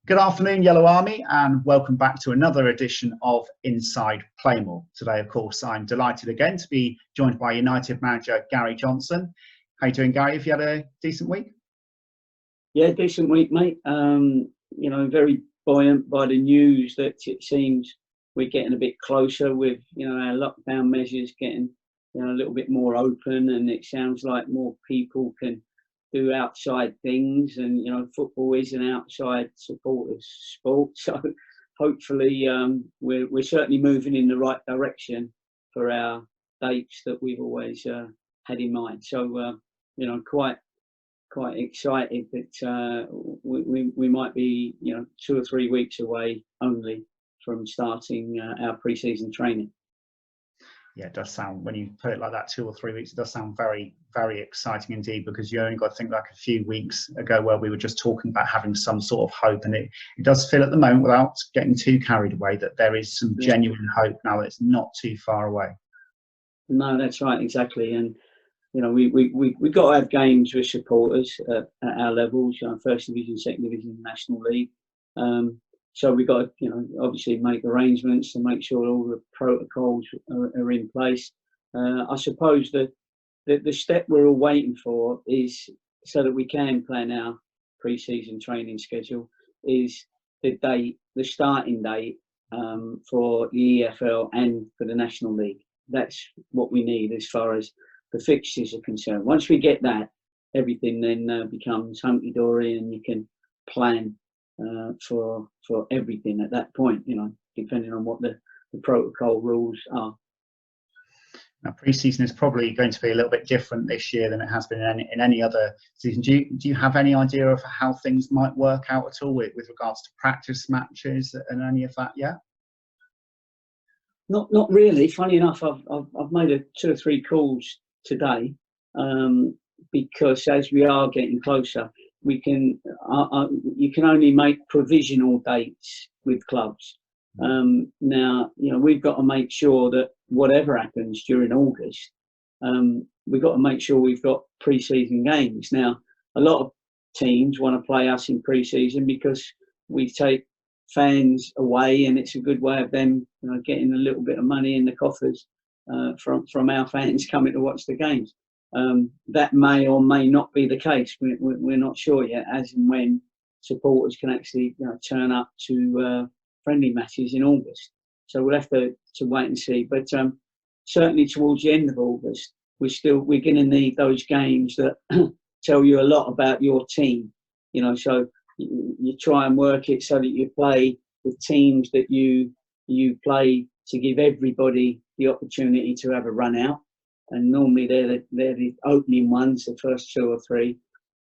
Good afternoon, Yellow Army, and welcome back to another edition of Inside Plainmoor. Today, of course, I'm delighted again to be joined by United manager Gary Johnson. How you doing, Gary? Have you had a decent week? Yeah, decent week, mate. Very buoyant by the news that it seems we're getting a bit closer with, our lockdown measures getting, a little bit more open, and it sounds like more people can do outside things, and football is an outside supporters sport, so hopefully we're certainly moving in the right direction for our dates that we've always had in mind. So quite excited that we might be 2 or 3 weeks away only from starting our pre-season training. Yeah, it does sound, when you put it like that, 2 or 3 weeks, it does sound very, very exciting indeed, because you only got to think like a few weeks ago where we were just talking about having some sort of hope, and it does feel at the moment, without getting too carried away, that there is some genuine hope now that it's not too far away. No, that's right, exactly. And we got to have games with supporters at our levels, First Division, Second Division, National League. So we've got to, obviously make arrangements to make sure all the protocols are in place. I suppose the step we're all waiting for is, so that we can plan our pre-season training schedule, is the starting date for the EFL and for the National League. That's what we need as far as the fixtures are concerned. Once we get that, everything then becomes hunky-dory, and you can plan for everything at that point, depending on what the protocol rules are. Now, pre-season is probably going to be a little bit different this year than it has been in any other season. Do you have any idea of how things might work out at all with regards to practice matches and any of that yet? Not really. Funny enough, I've made 2 or 3 calls today, because as we are getting closer, we can you can only make provisional dates with clubs. Now, we've got to make sure that whatever happens during August, we've got to make sure we've got pre-season games. Now, a lot of teams want to play us in pre-season because we take fans away, and it's a good way of them getting a little bit of money in the coffers from our fans coming to watch the games. That may or may not be the case. We're not sure yet, as and when supporters can actually turn up to friendly matches in August. So we'll have to wait and see. But certainly towards the end of August, we're going to need those games that tell you a lot about your team. So you try and work it so that you play with teams that you play to give everybody the opportunity to have a run out. And normally they're the opening ones, the first 2 or 3.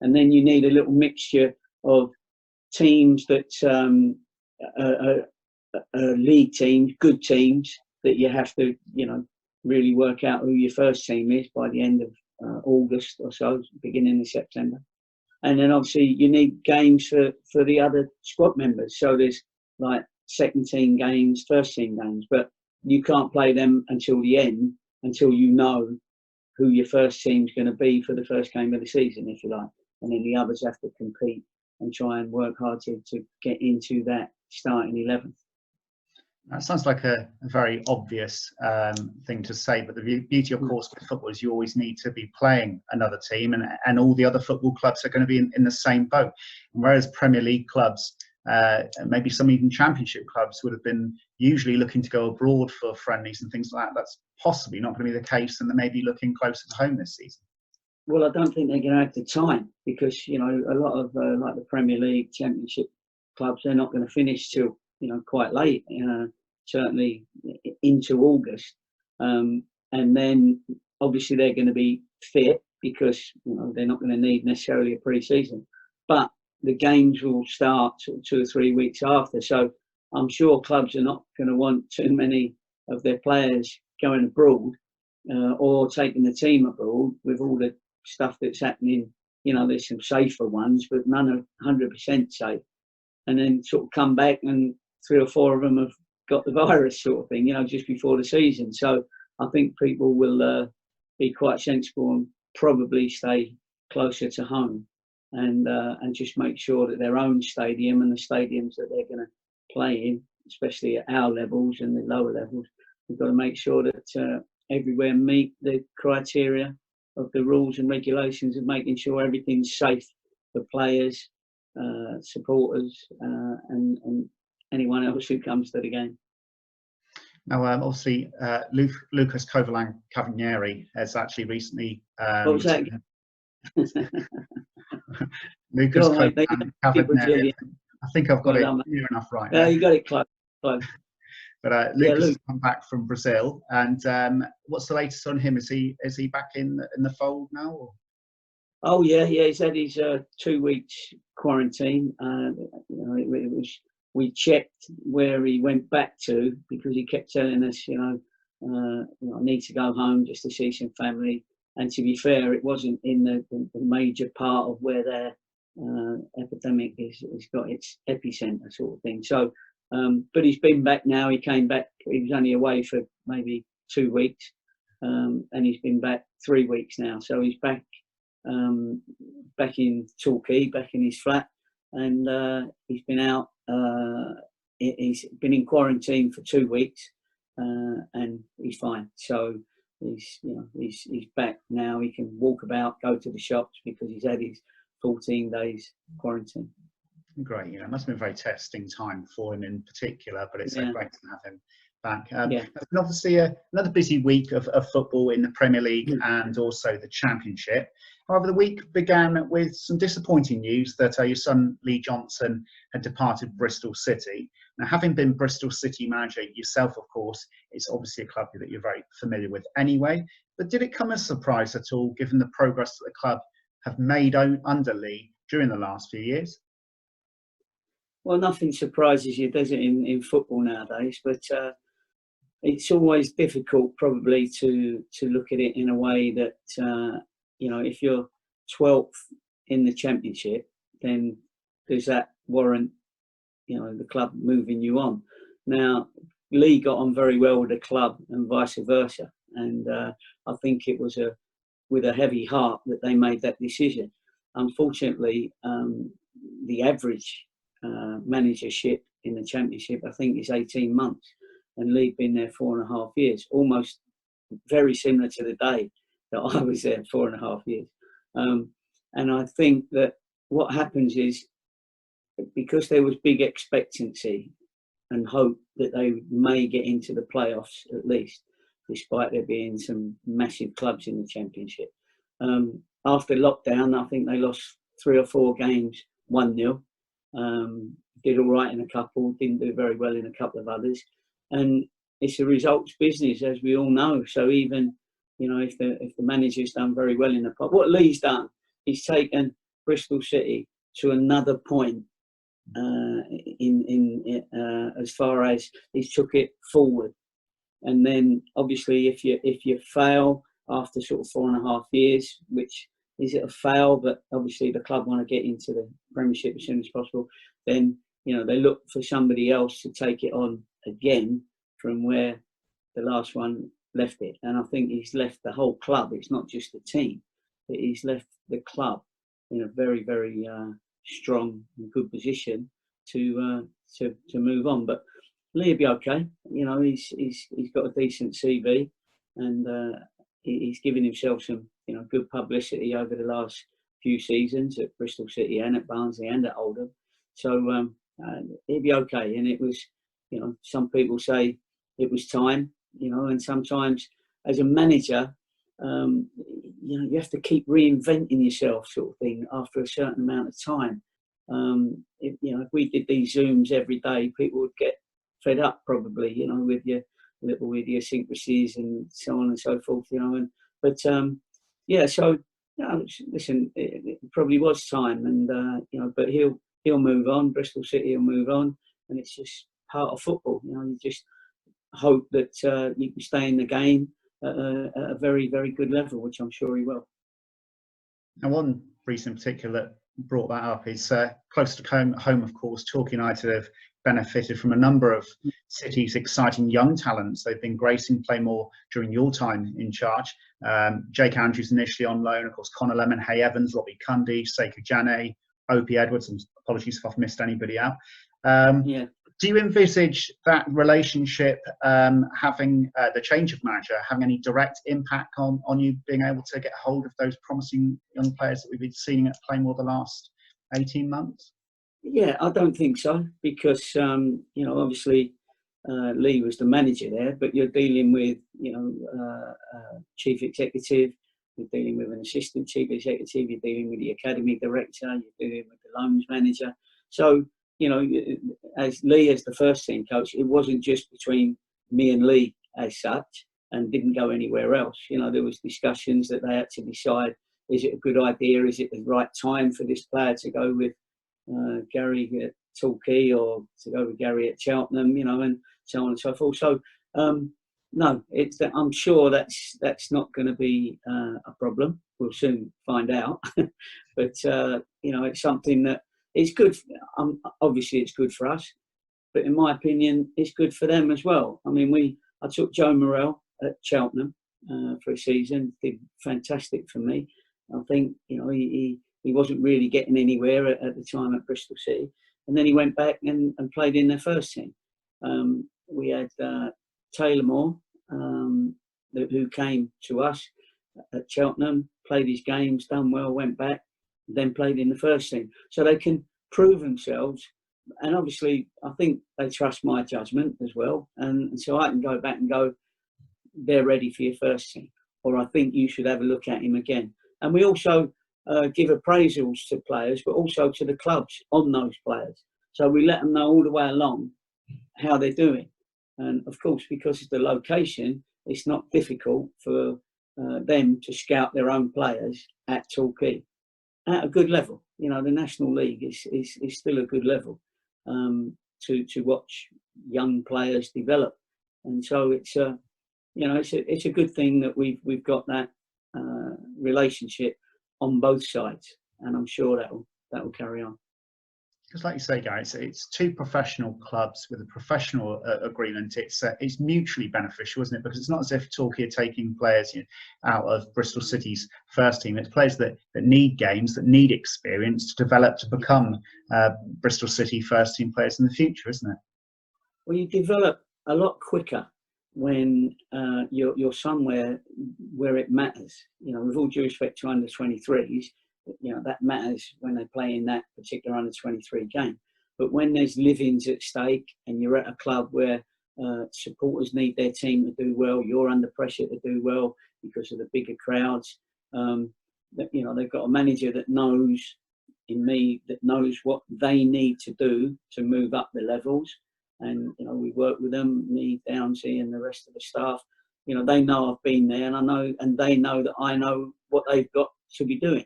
And then you need a little mixture of teams that are league teams, good teams, that you have to, really work out who your first team is by the end of August or so, beginning of September. And then obviously you need games for the other squad members. So there's like second team games, first team games, but you can't play them until the end, until you know who your first team's going to be for the first game of the season, if you like. And then the others have to compete and try and work hard to get into that starting 11. That sounds like a very obvious thing to say, but the beauty, of course, with football is you always need to be playing another team, and all the other football clubs are going to be in the same boat. And whereas Premier League clubs, maybe some even Championship clubs, would have been usually looking to go abroad for friendlies and things like that, that's possibly not going to be the case, and they may be looking closer to home this season. Well, I don't think they're going to have the time, because a lot of like the Premier League, Championship clubs, they're not going to finish till quite late, certainly into August, and then obviously they're going to be fit, because they're not going to need necessarily a pre-season, but the games will start 2 or 3 weeks after. So I'm sure clubs are not going to want too many of their players going abroad or taking the team abroad with all the stuff that's happening. There's some safer ones, but none are 100% safe. And then sort of come back and 3 or 4 of them have got the virus, sort of thing, just before the season. So I think people will be quite sensible and probably stay closer to home. and just make sure that their own stadium and the stadiums that they're going to play in, especially at our levels and the lower levels, we've got to make sure that everywhere meet the criteria of the rules and regulations of making sure everything's safe for players, supporters, and anyone else who comes to the game. Now, obviously, Lucas Cavalieri has actually recently. What was that? Lucas Cavalieri. I think I've got it near enough right. Yeah, you got it close. But Lucas has come back from Brazil, and what's the latest on him? Is he back in the fold now? Or? Oh yeah, he's had his 2 weeks quarantine. We checked where he went back to, because he kept telling us, I need to go home just to see some family. And to be fair, it wasn't in the major part of where their epidemic has got its epicenter, sort of thing. So, but he's been back now. He came back. He was only away for maybe 2 weeks, and he's been back 3 weeks now. So he's back in Torquay, back in his flat, and he's been out. He's been in quarantine for 2 weeks, and he's fine. So he's back now. He can walk about, go to the shops, because he's had his 14 days quarantine. Great. It must have been a very testing time for him in particular, but it's so great to have him back. And obviously another busy week of football in the Premier League and also the Championship. However, the week began with some disappointing news that your son Lee Johnson had departed Bristol City. Now, having been Bristol City manager yourself, of course, it's obviously a club that you're very familiar with anyway. But did it come as a surprise at all, given the progress that the club have made under Lee during the last few years? Well, nothing surprises you, does it, in football nowadays? But it's always difficult, probably, to look at it in a way that, if you're 12th in the Championship, then does that warrant, the club moving you on? Now, Lee got on very well with the club and vice versa. And I think it was with a heavy heart that they made that decision. Unfortunately, the average managership in the Championship, I think, is 18 months. And Lee been there 4.5 years, almost very similar to the day that I was there, 4.5 years. And I think that what happens is, because there was big expectancy and hope that they may get into the playoffs at least, despite there being some massive clubs in the Championship. After lockdown, I think they lost 3 or 4 games 1-0. Did all right in a couple, didn't do very well in a couple of others. And it's a results business, as we all know. So even, if the manager's done very well in the club, what Lee's done, he's taken Bristol City to another point as far as he's took it forward. And then obviously if you fail after sort of 4.5 years, which is it a fail, but obviously the club want to get into the Premiership as soon as possible, then they look for somebody else to take it on again from where the last one left it. And I think he's left the whole club. It's not just the team, but he's left the club in a very, very strong and good position to move on. But Lee will be okay. He's got a decent CV, and he's given himself some good publicity over the last few seasons at Bristol City and at Barnsley and at Oldham. So he'll be okay. And it was, some people say it was time, and sometimes as a manager, you have to keep reinventing yourself, sort of thing, after a certain amount of time. If we did these Zooms every day, people would get fed up, probably, with your little idiosyncrasies and so on and so forth, But so listen, it probably was time, and but he'll move on. Bristol City will move on, and it's just part of football. You just hope that you can stay in the game at a very, very good level, which I'm sure he will. Now, one reason in particular that brought that up. It's close to home, of course. Torquay United have benefited from a number of cities' exciting young talents. They've been gracing Plainmoor during your time in charge. Jake Andrews initially on loan, of course, Connor Lemon, Hay Evans, Robbie Cundy, Sekou Jane, Opie Edwards, and apologies if I've missed anybody out. Yeah. Do you envisage that relationship having the change of manager having any direct impact on you being able to get hold of those promising young players that we've been seeing at Plainmoor the last 18 months? Yeah, I don't think so, because you know, obviously Lee was the manager there, but you're dealing with, you know, chief executive, you're dealing with an assistant chief executive, you're dealing with the academy director, you're dealing with the loans manager. So, you know, as Lee as the first team coach, it wasn't just between me and Lee as such, and didn't go anywhere else. You know, there was discussions that they had to decide: is it a good idea? Is it the right time for this player to go with Gary at Torquay or to go with Gary at Cheltenham? You know, and so on and so forth. So no, I'm sure that's not going to be a problem. We'll soon find out. But you know, it's something that it's good. Obviously, it's good for us, but in my opinion, it's good for them as well. I mean, I took Joe Morrell at Cheltenham for a season. Did fantastic for me. I think, you know, he wasn't really getting anywhere at the time at Bristol City, and then he went back and played in their first team. We had Taylor Moore, who came to us at Cheltenham, played his games, done well, went back, then played in the first team. So they can prove themselves. And obviously, I think they trust my judgment as well. And so I can go back and go, they're ready for your first team. Or I think you should have a look at him again. And we also give appraisals to players, but also to the clubs on those players. So we let them know all the way along how they're doing. And of course, because of the location, it's not difficult for them to scout their own players at Torquay at a good level. You know, the National League is still a good level to watch young players develop. And so it's you know, it's a good thing that we've got that relationship on both sides, and I'm sure that will carry on. Because, like you say, guys, it's two professional clubs with a professional agreement. It's mutually beneficial, isn't it? Because it's not as if Torquay are taking players, you know, out of Bristol City's first team. It's players that need games, that need experience to develop to become Bristol City first team players in the future, isn't it? Well, you develop a lot quicker when you're somewhere where it matters. You know, with all due respect to under 23s, you know, that matters when they play in that particular under 23 game. But when there's livings at stake and you're at a club where supporters need their team to do well, you're under pressure to do well because of the bigger crowds. That, you know, they've got a manager that knows what they need to do to move up the levels. And, you know, we work with them, me, Downsy, and the rest of the staff. You know, they know I've been there, and I know, and they know that I know what they've got to be doing.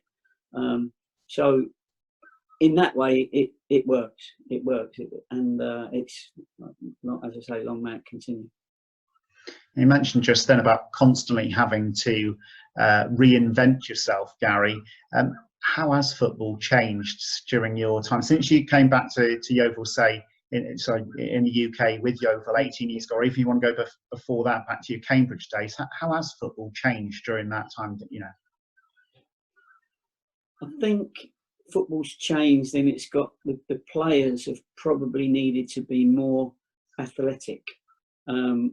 So in that way, it works. It works, and it's not, as I say, long may it continue. You mentioned just then about constantly having to reinvent yourself, Gary. How has football changed during your time since you came back to Yeovil, say? In the UK with Yeovil 18 years ago, or if you want to go before that, back to your Cambridge days, how has football changed during that time? You know, I think football's changed, and it's got the players have probably needed to be more athletic.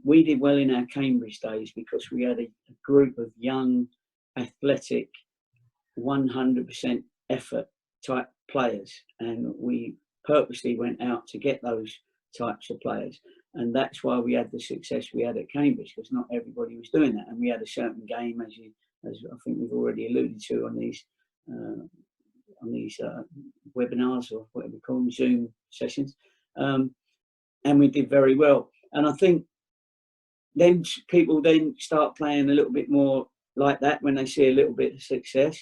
We did well in our Cambridge days because we had a group of young, athletic, 100% effort type players, and we purposely went out to get those types of players, and that's why we had the success we had at Cambridge, because not everybody was doing that. And we had a certain game, as I think we've already alluded to on these webinars, or whatever we call them, Zoom sessions, and we did very well. And I think then people then start playing a little bit more like that when they see a little bit of success,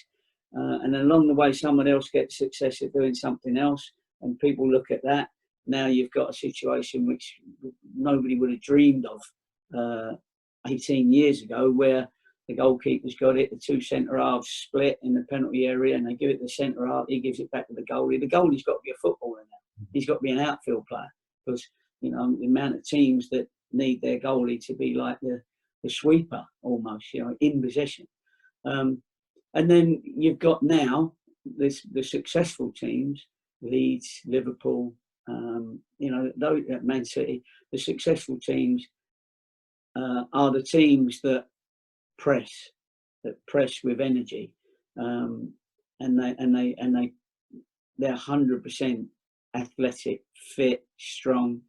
and along the way someone else gets success at doing something else, and people look at that. Now you've got a situation which nobody would have dreamed of 18 years ago, where the goalkeeper's got it, the two centre halves split in the penalty area, and they give it to the centre half. He gives it back to the goalie. The goalie's got to be a footballer now. He's got to be an outfield player, because the amount of teams that need their goalie to be like the sweeper almost, in possession. And then you've got now the successful teams, Leeds, Liverpool, those at Man City. The successful teams are the teams that press with energy, and they're 100% athletic, fit, strong,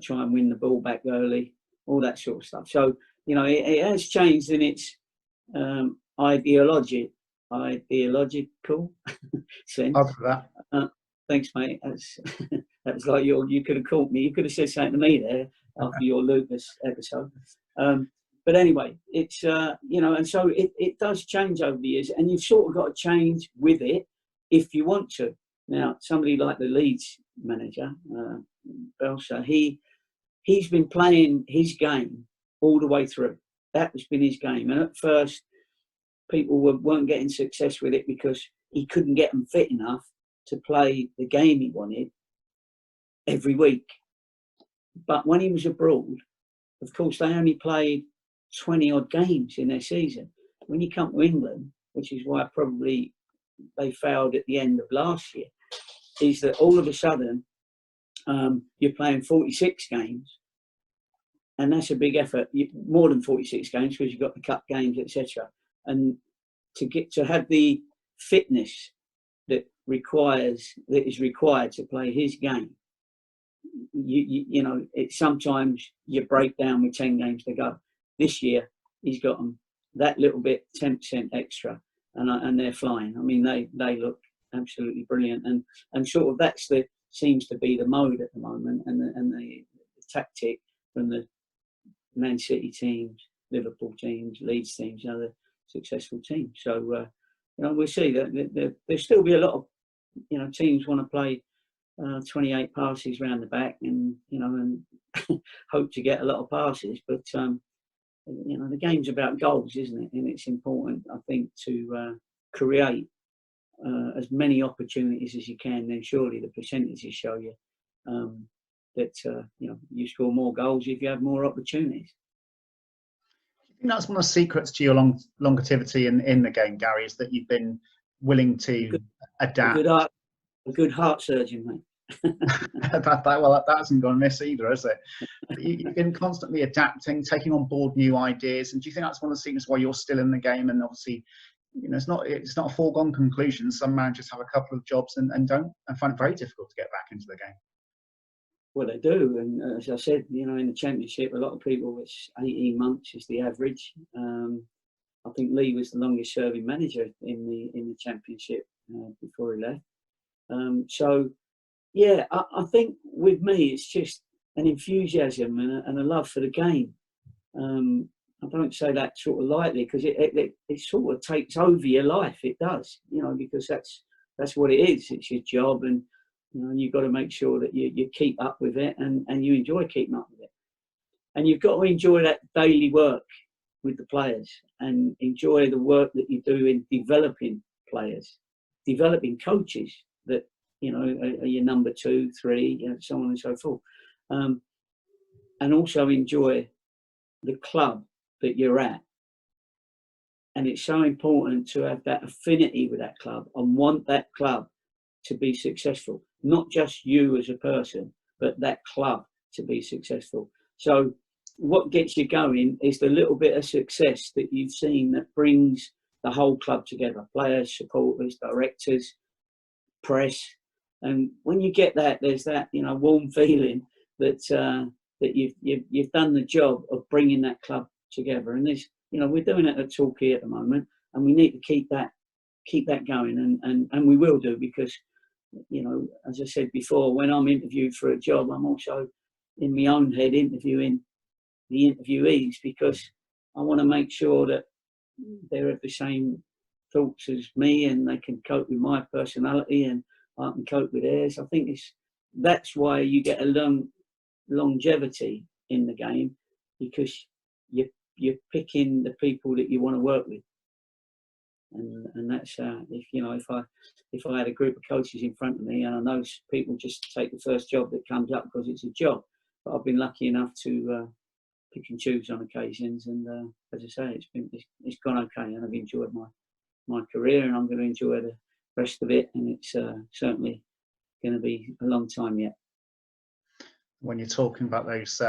try and win the ball back early, all that sort of stuff. So it has changed in its ideological sense. After that, thanks, mate. That was like you could have caught me. You could have said something to me there after your Lucas episode. But anyway, it's and so it does change over the years, and you've sort of got to change with it if you want to. Now, somebody like the Leeds manager, Belsa, he's been playing his game all the way through. That has been his game, and at first, people weren't getting success with it because he couldn't get them fit enough to play the game he wanted every week. But when he was abroad, of course, they only played 20 odd games in their season. When you come to England, which is why probably they failed at the end of last year, is that all of a sudden you're playing 46 games, and that's a big effort. More than 46 games, because you've got the cup games, etc. And to have the fitness that is required to play his game, it's sometimes you break down with 10 games to go. This year he's got them that little bit, 10% extra, and they're flying. I mean, they look absolutely brilliant, and sort of seems to be the mode at the moment, and the tactic from the Man City teams, Liverpool teams, Leeds teams, the successful teams. So we'll see that there'll still be a lot of teams want to play 28 passes round the back, and hope to get a lot of passes, but the game's about goals, isn't it? And it's important, I think, to create as many opportunities as you can. Then surely the percentages show you that you score more goals if you have more opportunities. I think that's one of the secrets to your longevity in the game, Gary, is that you've been willing to adapt. A good heart surgeon, mate. that hasn't gone amiss either, has it? You've been constantly adapting, taking on board new ideas, and do you think that's one of the secrets why you're still in the game? And obviously, it's not a foregone conclusion. Some managers have a couple of jobs and find it very difficult to get back into the game. Well, they do, and as I said, in the Championship, a lot of people, it's 18 months is the average. I think Lee was the longest serving manager in the Championship before he left. So, yeah, I think with me, it's just an enthusiasm and a love for the game. I don't say that sort of lightly, because it sort of takes over your life. It does, because that's what it is. It's your job, and you've got to make sure that you keep up with it, and you enjoy keeping up with it. And you've got to enjoy that daily work with the players, and enjoy the work that you do in developing players, developing coaches that are your number 2, 3, so on and so forth, and also enjoy the club that you're at. And it's so important to have that affinity with that club and want that club to be successful, not just you as a person, but that club to be successful. So what gets you going is the little bit of success that you've seen that brings the whole club together: players, supporters, directors, press. And when you get that, there's that warm feeling that you've done the job of bringing that club together. And there's we're doing it at Torquay at the moment, and we need to keep that going, and we will do, because as I said before, when I'm interviewed for a job, I'm also in my own head interviewing the interviewees, because I want to make sure that they have the same thoughts as me, and they can cope with my personality, and I can cope with theirs. I think that's why you get a longevity in the game, because you're picking the people that you want to work with, and that's if I had a group of coaches in front of me, and I know people just take the first job that comes up because it's a job, but I've been lucky enough to pick and choose on occasions, and as I say, it's gone okay, and I've enjoyed my career, and I'm going to enjoy the rest of it, and it's certainly going to be a long time yet. When you're talking about those,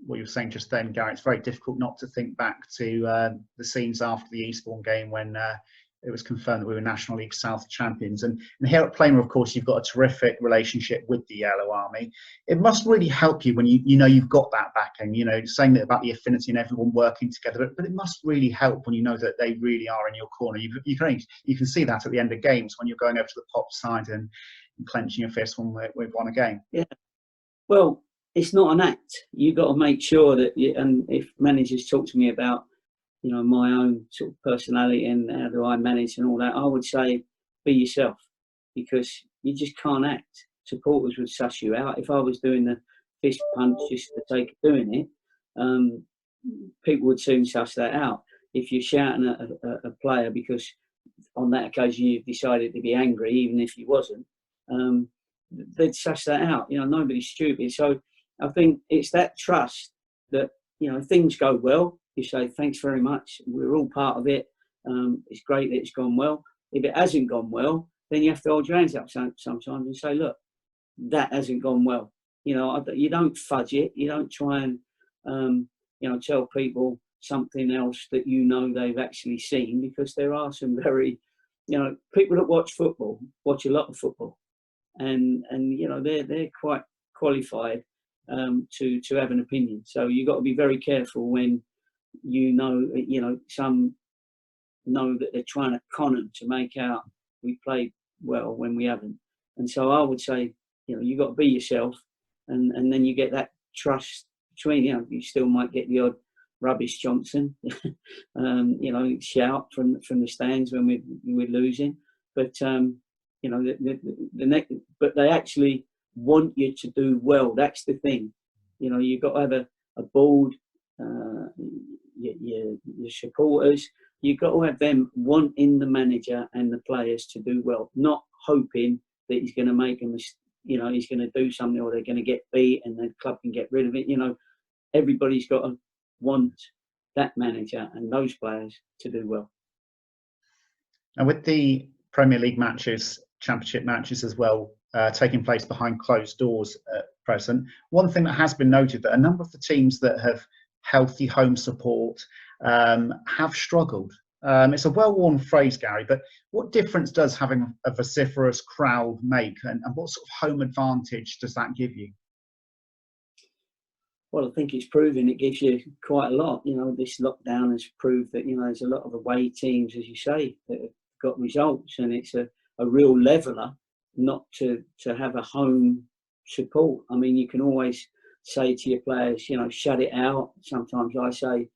what you were saying just then, Gary, it's very difficult not to think back to the scenes after the Eastbourne game when it was confirmed that we were National League South champions. And here at Plainmoor, of course, you've got a terrific relationship with the Yellow Army. It must really help you when you know you've got that backing, saying that about the affinity and everyone working together. But it must really help when you know that they really are in your corner. You can see that at the end of games when you're going over to the pop side and clenching your fist when we've won a game. Yeah. Well, it's not an act. You've got to make sure that, and if managers talk to me about, my own sort of personality and how do I manage and all that, I would say be yourself, because you just can't act. Supporters would suss you out. If I was doing the fist punch just for the sake of doing it, people would soon suss that out. If you're shouting at a player because on that occasion you've decided to be angry, even if you wasn't, they'd suss that out. Nobody's stupid. So I think it's that trust that, if things go well, you say, thanks very much. We're all part of it. It's great that it's gone well. If it hasn't gone well, then you have to hold your hands up sometimes and say, look, that hasn't gone well. You don't fudge it. You don't try and, tell people something else that they've actually seen, because there are some very, people that watch a lot of football, and they're quite qualified to have an opinion. So you've got to be very careful when some know that they're trying to con them to make out we played well when we haven't. And so I would say, you've got to be yourself, and then you get that trust between, you still might get the odd rubbish Johnson, shout from the stands when we're losing, but but they actually want you to do well. That's the thing. You've got to have a board, your supporters. You've got to have them wanting the manager and the players to do well, not hoping that he's going to make he's going to do something, or they're going to get beat and the club can get rid of it. Everybody's got to want that manager and those players to do well. And with the Premier League matches, Championship matches as well, taking place behind closed doors at present, one thing that has been noted, that a number of the teams that have healthy home support have struggled. It's a well-worn phrase, Gary, but what difference does having a vociferous crowd make, and what sort of home advantage does that give you? Well, I think it's proven it gives you quite a lot. This lockdown has proved that, there's a lot of away teams, as you say, that have got results, and it's a real leveller not to have a home support. I mean, you can always say to your players, shut it out. Sometimes I say,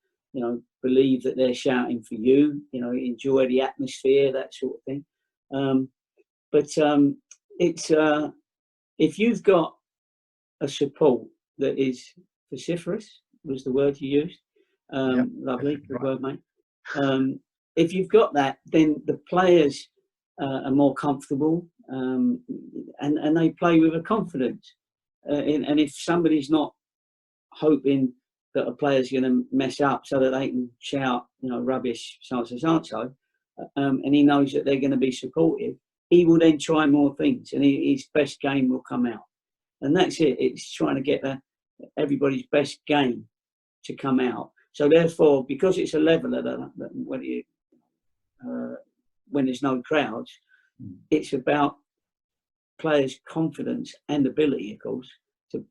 believe that they're shouting for you, enjoy the atmosphere, that sort of thing. But it's if you've got a support that is vociferous, was the word you used. Yep. Lovely, good word, mate. If you've got that, then the players are more comfortable, and they play with a confidence. And if somebody's not hoping that a player's going to mess up so that they can shout, rubbish, so-and-so, and he knows that they're going to be supportive, he will then try more things, and his best game will come out. And that's it. It's trying to get everybody's best game to come out. So therefore, because it's a leveller, that when there's no crowds, it's about players' confidence and ability, of course, to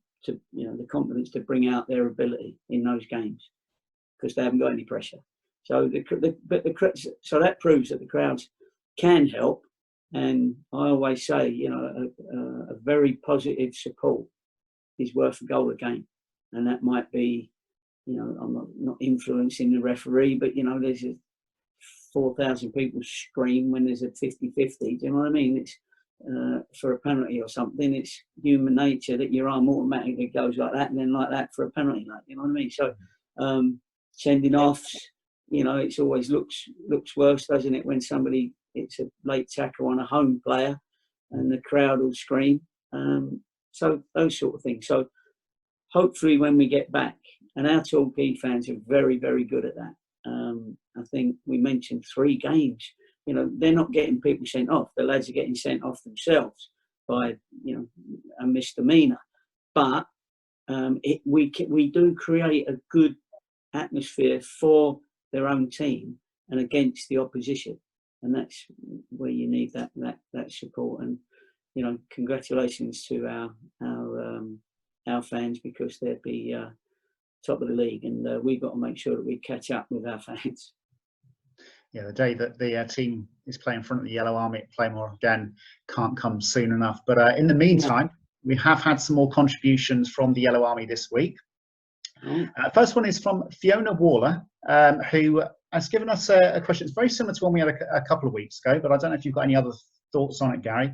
the confidence to bring out their ability in those games, because they haven't got any pressure. So so that proves that the crowds can help. And I always say, a very positive support is worth a goal a game. And that might be, I'm not influencing the referee, but there's 4,000 people scream when there's a 50-50. Do you know what I mean? It's for a penalty or something. It's human nature that your arm automatically goes like that and then like that for a penalty. You know what I mean? So sending offs. You know, it's always looks worse, doesn't it, when it's a late tackle on a home player and the crowd will scream. So those sort of things. So hopefully when we get back, and our Torquay fans are very, very good at that. I think we mentioned 3 games. You know, they're not getting people sent off. The lads are getting sent off themselves by, you know, a misdemeanor. But we do create a good atmosphere for their own team and against the opposition, and that's where you need that support. And you know, congratulations to our fans, because they'd be top of the league, and we've got to make sure that we catch up with our fans. Yeah, the day that the team is playing in front of the Yellow Army at Plainmoor again can't come soon enough. But in the meantime, we have had some more contributions from the Yellow Army this week. First one is from Fiona Waller, who has given us a question. It's very similar to one we had a couple of weeks ago, but I don't know if you've got any other thoughts on it, Gary.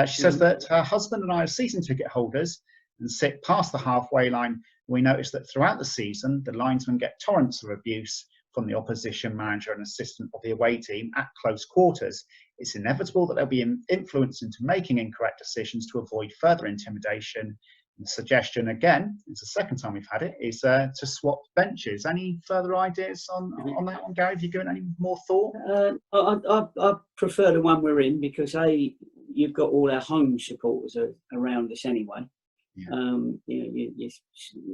She says that her husband and I are season ticket holders and sit past the halfway line. We notice that throughout the season, the linesmen get torrents of abuse from the opposition manager and assistant of the away team at close quarters. It's inevitable that they'll be influenced into making incorrect decisions to avoid further intimidation. The suggestion, again, it's the second time we've had it, is to swap benches. Any further ideas on that one, Gary? Have you given any more thought? I prefer the one we're in, because you've got all our home supporters around us anyway. Yeah. You know,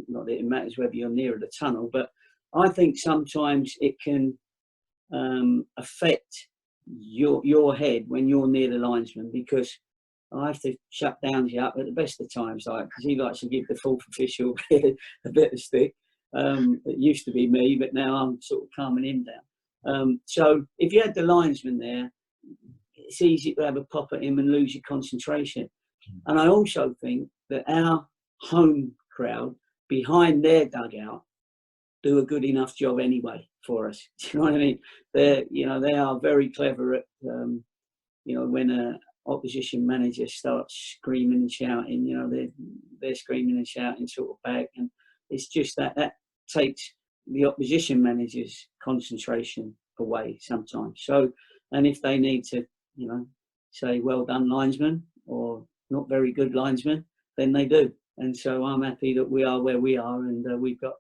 not that it matters whether you're near the tunnel, but I think sometimes it can affect your head when you're near the linesman, because I have to shut Downsy up at the best of times, because he likes to give the fourth official a bit of stick. It used to be me, but now I'm sort of calming him down. So if you had the linesman there, it's easy to have a pop at him and lose your concentration. And I also think that our home crowd behind their dugout do a good enough job anyway for us. Do you know what I mean? They are very clever at, when a opposition manager starts screaming and shouting, you know, they're screaming and shouting sort of back, and it's just that takes the opposition manager's concentration away sometimes. So, and if they need to, you know, say well done linesman or not very good linesman, then they do. And so I'm happy that we are where we are, and we've got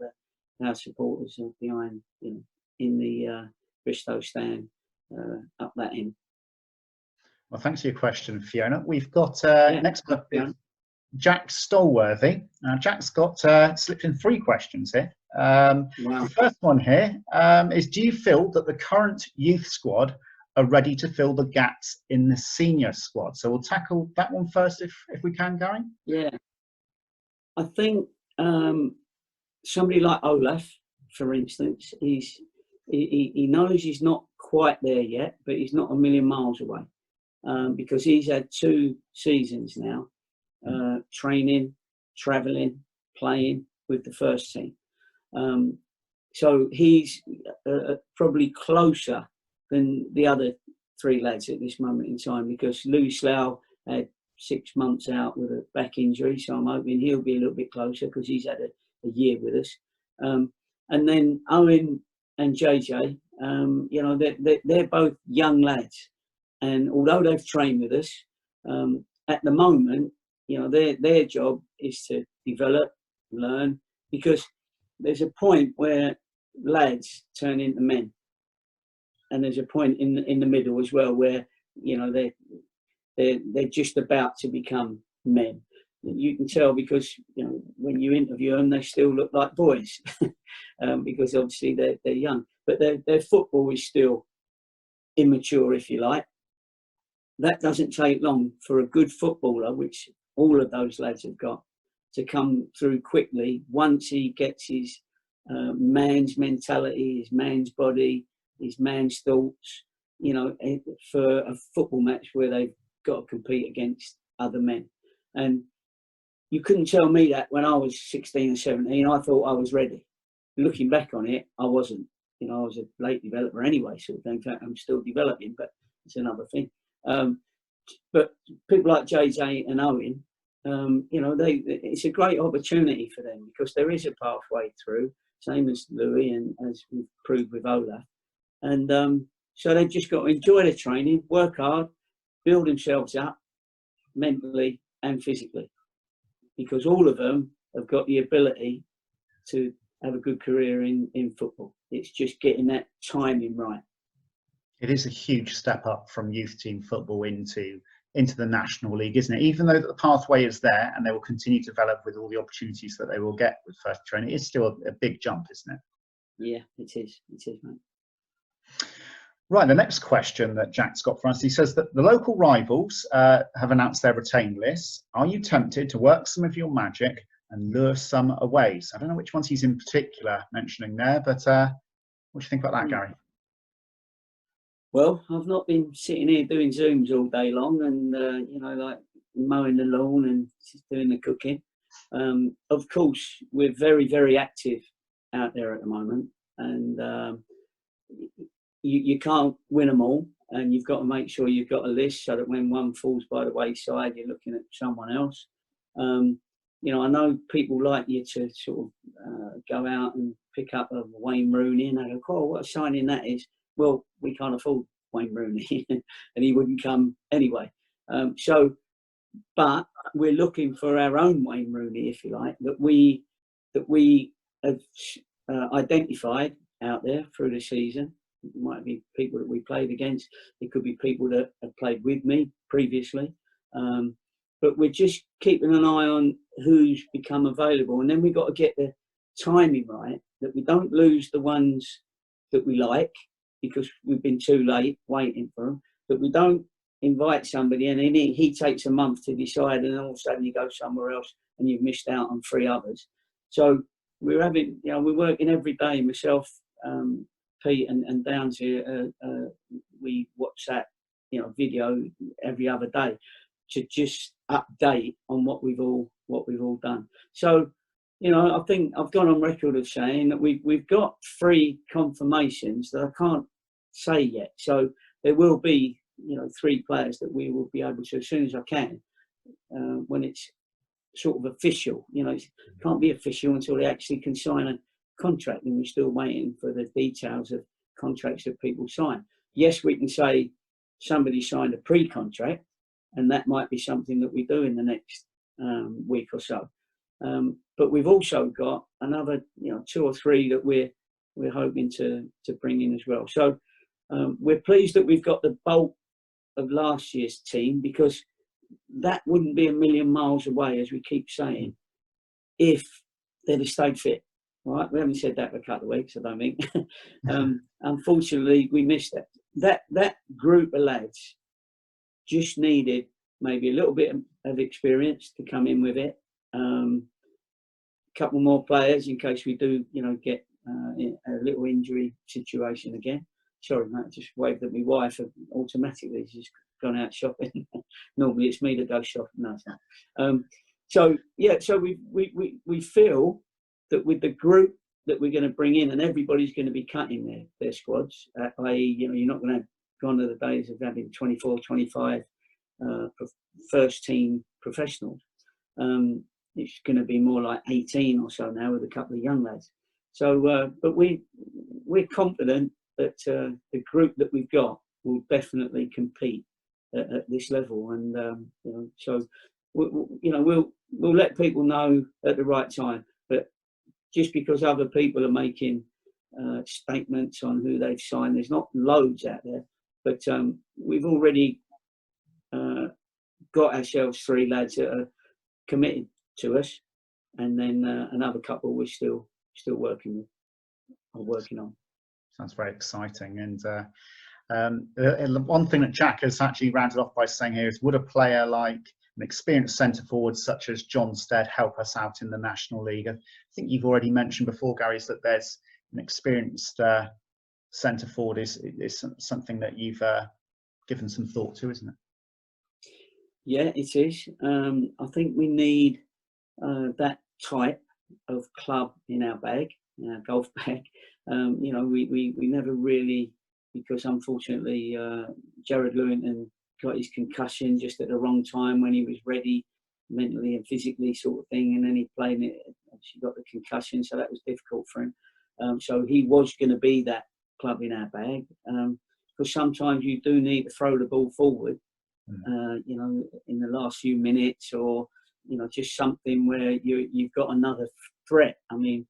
our supporters behind, you know, in the Bristow stand up that end. Well, thanks for your question, Fiona. We've got next up is Jack Stolworthy. Jack's got slipped in 3 questions here. Wow. The first one here is: do you feel that the current youth squad are ready to fill the gaps in the senior squad? So we'll tackle that one first, if we can, Gary. Yeah, I think somebody like Olaf, for instance, he knows he's not quite there yet, but he's not a million miles away. Because he's had 2 seasons now, training, travelling, playing with the first team. So he's probably closer than the other 3 lads at this moment in time, because Louis Slough had 6 months out with a back injury, so I'm hoping he'll be a little bit closer, because he's had a year with us. And then Owen and JJ, you know, they're both young lads. And although they've trained with us, at the moment, you know, their job is to develop, learn, because there's a point where lads turn into men, and there's a point in the middle as well where, you know, they're just about to become men. You can tell, because, you know, when you interview them, they still look like boys, because obviously they're young, but their football is still immature, if you like. That doesn't take long for a good footballer, which all of those lads have got, to come through quickly once he gets his man's mentality, his man's body, his man's thoughts, you know, for a football match where they've got to compete against other men. And you couldn't tell me that when I was 16 or 17. I thought I was ready. Looking back on it, I wasn't. You know, I was a late developer anyway, sort of thing. In fact, I'm still developing, but it's another thing. But people like JJ and Owen, you know, it's a great opportunity for them, because there is a pathway through. same as Louis and as we've proved with Olaf. And so they've just got to enjoy the training, work hard, build themselves up mentally and physically, because all of them have got the ability to have a good career in football. It's just getting that timing right. It is a huge step up from youth team football into the National League, isn't it? Even though the pathway is there and they will continue to develop with all the opportunities that they will get with first training, it's still a big jump, isn't it? Yeah, it is. It is, mate. Right, the next question that Jack's got for us, he says that the local rivals have announced their retained lists. Are you tempted to work some of your magic and lure some away? So I don't know which ones he's in particular mentioning there, but what do you think about that, Gary? Well, I've not been sitting here doing Zooms all day long and, like mowing the lawn and just doing the cooking. Of course, we're very, very active out there at the moment, and you can't win them all, and you've got to make sure you've got a list so that when one falls by the wayside, you're looking at someone else. I know people like you to sort of go out and pick up a Wayne Rooney, and they go, "Oh, what a signing that is." Well, we can't afford Wayne Rooney, and he wouldn't come anyway. But we're looking for our own Wayne Rooney, if you like, that we have identified out there through the season. It might be people that we played against. It could be people that have played with me previously. But we're just keeping an eye on who's become available. And then we've got to get the timing right, that we don't lose the ones that we like because we've been too late waiting for them, that we don't invite somebody and then he takes a month to decide, and all of a sudden you go somewhere else and you've missed out on 3 others. So we're working every day, myself, Pete and Downs here, we WhatsApp, video every other day to just update on what we've all done. So, I think I've gone on record of saying that we've got 3 confirmations that I can't say yet. So there will be, 3 players that we will be able to, as soon as I can, when it's sort of official. It can't be official until they actually can sign a contract, and we're still waiting for the details of contracts that people sign. Yes, we can say somebody signed a pre-contract, and that might be something that we do in the next week or so. But we've also got another, 2 or 3 that we're hoping to bring in as well. So we're pleased that we've got the bulk of last year's team, because that wouldn't be a million miles away, as we keep saying, if they'd have stayed fit. Right? We haven't said that for a couple of weeks, I don't think. Unfortunately, we missed that. That group of lads just needed maybe a little bit of experience to come in with it. A couple more players in case we do, get a little injury situation again. Sorry, mate, I just waved at my wife automatically. She's just gone out shopping. Normally it's me that goes shopping. No, it's not. So we feel that with the group that we're going to bring in, and everybody's going to be cutting their squads, i.e., you're not going to go on to the days of having 24, 25 first team professionals. It's going to be more like 18 or so now with a couple of young lads. So, but we're confident that the group that we've got will definitely compete at this level, and so we'll let people know at the right time. But just because other people are making statements on who they've signed, there's not loads out there, but we've already got ourselves 3 lads that are committed to us, and then another couple we're still working with or working on. Sounds very exciting. And one thing that Jack has actually rounded off by saying here is, would a player like an experienced centre forward such as John Stead help us out in the National League? I think you've already mentioned before, Gary, that there's an experienced centre forward is something that you've given some thought to, isn't it? Yeah, it is. I think we need that type of club in our bag, in our golf bag. We never really, because unfortunately Jared Lewington got his concussion just at the wrong time when he was ready mentally and physically, sort of thing, and then he played it, obviously got the concussion, so that was difficult for him. So he was going to be that club in our bag, because sometimes you do need to throw the ball forward, you know, in the last few minutes, or, you know, just something where you've got another threat. I mean,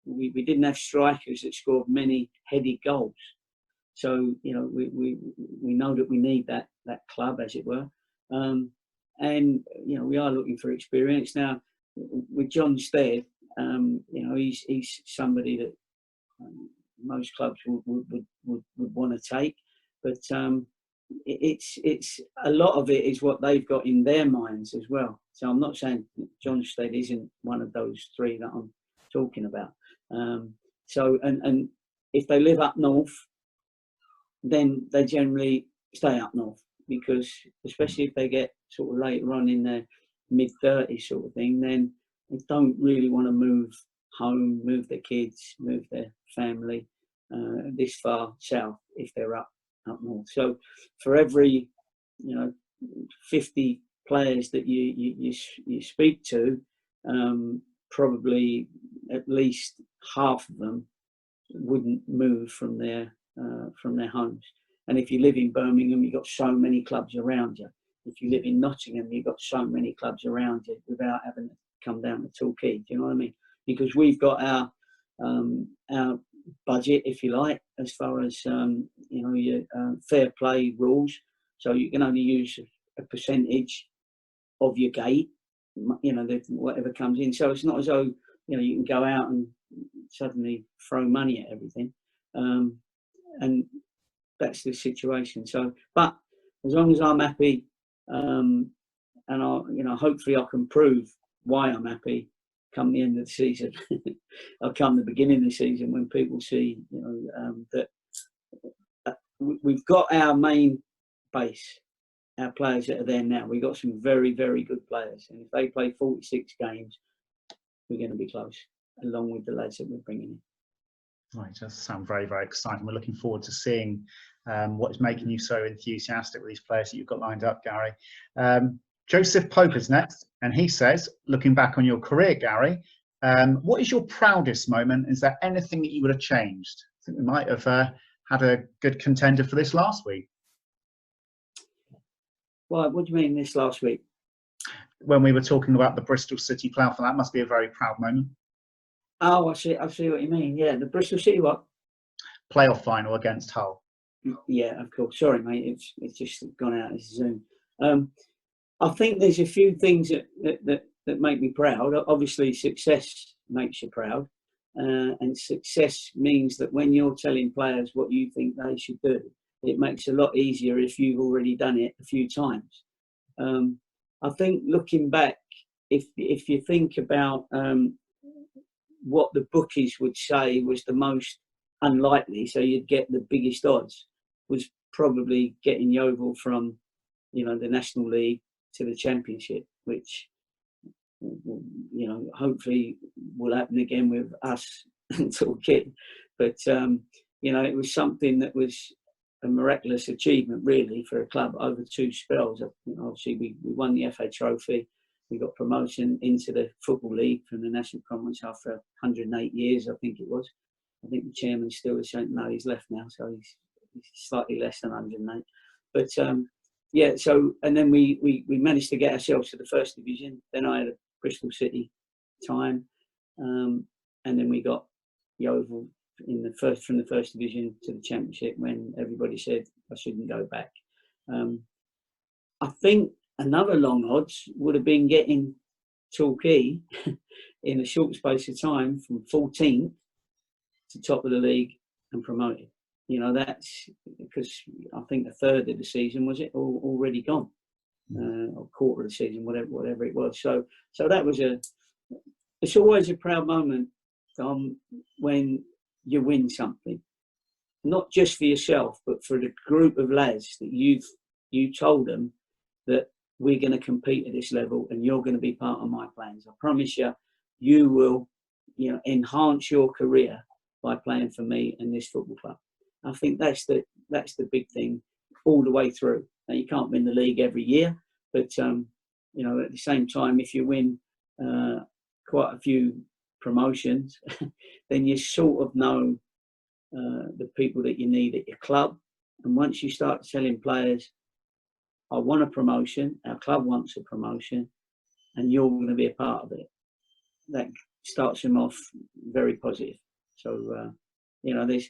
we didn't have strikers that scored many heady goals. So, you know, we know that we need that club, as it were. And, you know, we are looking for experience. Now, with John Stead, you know, he's somebody that most clubs would want to take. But it's a lot of it is what they've got in their minds as well. So I'm not saying John Stead isn't one of those three that I'm talking about. So, and if they live up north, then they generally stay up north, because especially if they get sort of later on in their mid-30s sort of thing, then they don't really want to move home, move their kids, move their family this far south if they're up north. So for every, you know, 50 players that you speak to, probably at least half of them wouldn't move from their homes. And if you live in Birmingham, you've got so many clubs around you. If you live in Nottingham, you've got so many clubs around you without having to come down to Torquay. Do you know what I mean? Because we've got our budget, if you like, as far as you know, your fair play rules. So you can only use a percentage of your gate, you know, whatever comes in. So it's not as though, you know, you can go out and suddenly throw money at everything, and that's the situation. So, but as long as I'm happy, and I, you know, hopefully I can prove why I'm happy come the end of the season. I'll come the beginning of the season when people see, you know, that we've got our main base, our players that are there now. We've got some very, very good players, and if they play 46 games, we're going to be close, along with the lads that we're bringing in. Right, it does sound very, very exciting. We're looking forward to seeing what is making you so enthusiastic with these players that you've got lined up, Gary. Joseph Poper's next, and he says, looking back on your career, Gary, what is your proudest moment? Is there anything that you would have changed? I think we might have had a good contender for this last week. Well, what do you mean this last week? When we were talking about the Bristol City playoff, that must be a very proud moment. Oh, I see what you mean. Yeah, the Bristol City what? Playoff final against Hull. Yeah, of course. Sorry, mate. It's just gone out of Zoom. I think there's a few things that make me proud. Obviously, success makes you proud, and success means that when you're telling players what you think they should do, it makes it a lot easier if you've already done it a few times. I think looking back, if you think about what the bookies would say was the most unlikely, so you'd get the biggest odds, was probably getting Yeovil from, you know, the National League to the Championship, which, you know, hopefully will happen again with us and Torquay. But you know, it was something that was a miraculous achievement, really, for a club over two spells. You know, obviously, we won the FA Trophy. We got promotion into the Football League from the National Conference after 108 years, I think it was. I think the chairman still is saying, no, he's left now, so he's slightly less than 108. But yeah, so, and then we managed to get ourselves to the First Division. Then I had a Bristol City time, and then we got Yeovil from the First Division to the Championship when everybody said I shouldn't go back. I think another long odds would have been getting Torquay in a short space of time from 14th to top of the league and promoted. You know, that's because I think a third of the season was it already gone, or quarter of the season, whatever it was. So that was it's always a proud moment, Tom, when you win something, not just for yourself, but for the group of lads that you told them that we're going to compete at this level and you're going to be part of my plans. I promise you, you will, you know, enhance your career by playing for me and this football club. I think that's the big thing all the way through. Now, you can't win the league every year, but you know, at the same time, if you win quite a few promotions, then you sort of know the people that you need at your club. And once you start telling players, I want a promotion, our club wants a promotion, and you're going to be a part of it, that starts them off very positive. So, you know, there's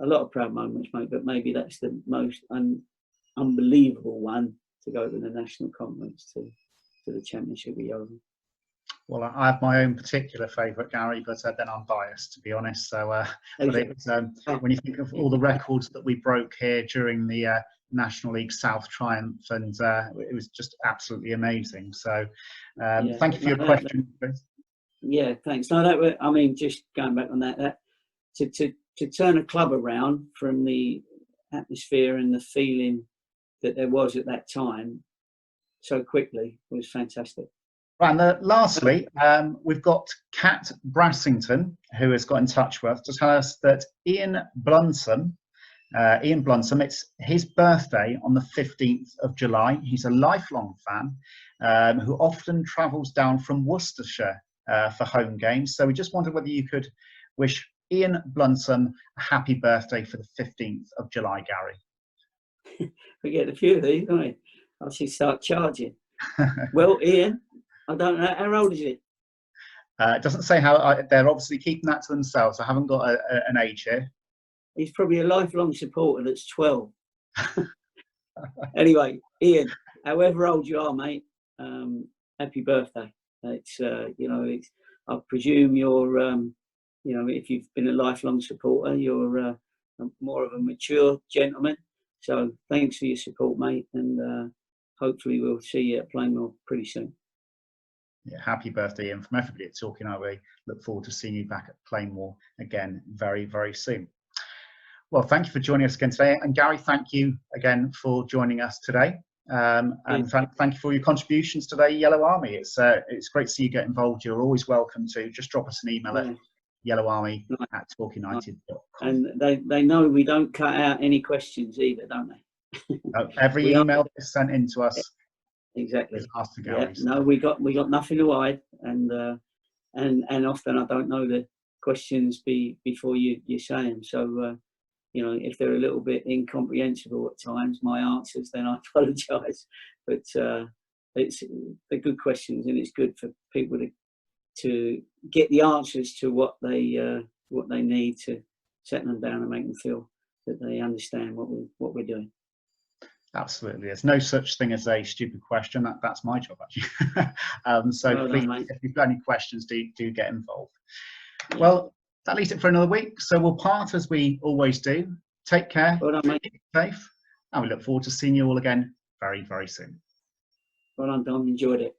a lot of proud moments, mate, but maybe that's the most unbelievable one, to go to the national conference, to the championship with Yeovil. Well, I have my own particular favourite, Gary, but then I'm biased, to be honest. So, but it was, when you think of all the records that we broke here during the National League South triumph, and it was just absolutely amazing. So, thank you for your question, Chris. Yeah, thanks. No, I mean, just going back on that to turn a club around from the atmosphere and the feeling that there was at that time so quickly was fantastic. Right, and lastly, we've got Kat Brassington, who has got in touch with us to tell us that Ian Blunsom, it's his birthday on the 15th of July. He's a lifelong fan who often travels down from Worcestershire for home games. So we just wondered whether you could wish Ian Blunsom a happy birthday for the 15th of July, Gary. We get a few of these, don't we? I should start charging. Well, Ian, I don't know, how old is it? It doesn't say how. They're obviously keeping that to themselves. I haven't got an age here. He's probably a lifelong supporter that's 12. Anyway, Ian, however old you are, mate, happy birthday. It's you know, I presume you're you know, if you've been a lifelong supporter, you're more of a mature gentleman. So thanks for your support, mate, and hopefully we'll see you at Plainmoor pretty soon. Yeah, happy birthday, Ian. From everybody at Talking Our Way, look forward to seeing you back at Plainmoor again very, very soon. Well, thank you for joining us again today. And Gary, thank you again for joining us today. And thank you for your contributions today, Yellow Army. It's great to see you get involved. You're always welcome to just drop us an email at yellowarmy@talkunited.com. And they know we don't cut out any questions either, don't they? Every email that's sent in to us exactly is asked to Gary. Yeah, no, we got nothing to hide, and often I don't know the questions before you say them. So you know, if they're a little bit incomprehensible at times, my answers, then I apologise. But they're good questions, and it's good for people to get the answers to what they need to set them down and make them feel that they understand what we're doing. Absolutely, there's no such thing as a stupid question. That's my job, actually. So well please, if you've got any questions, do get involved. Yeah. Well, that leaves it for another week. So we'll part as we always do. Take care, well done, keep safe, and we look forward to seeing you all again very, very soon. Well done, Dom. Enjoyed it.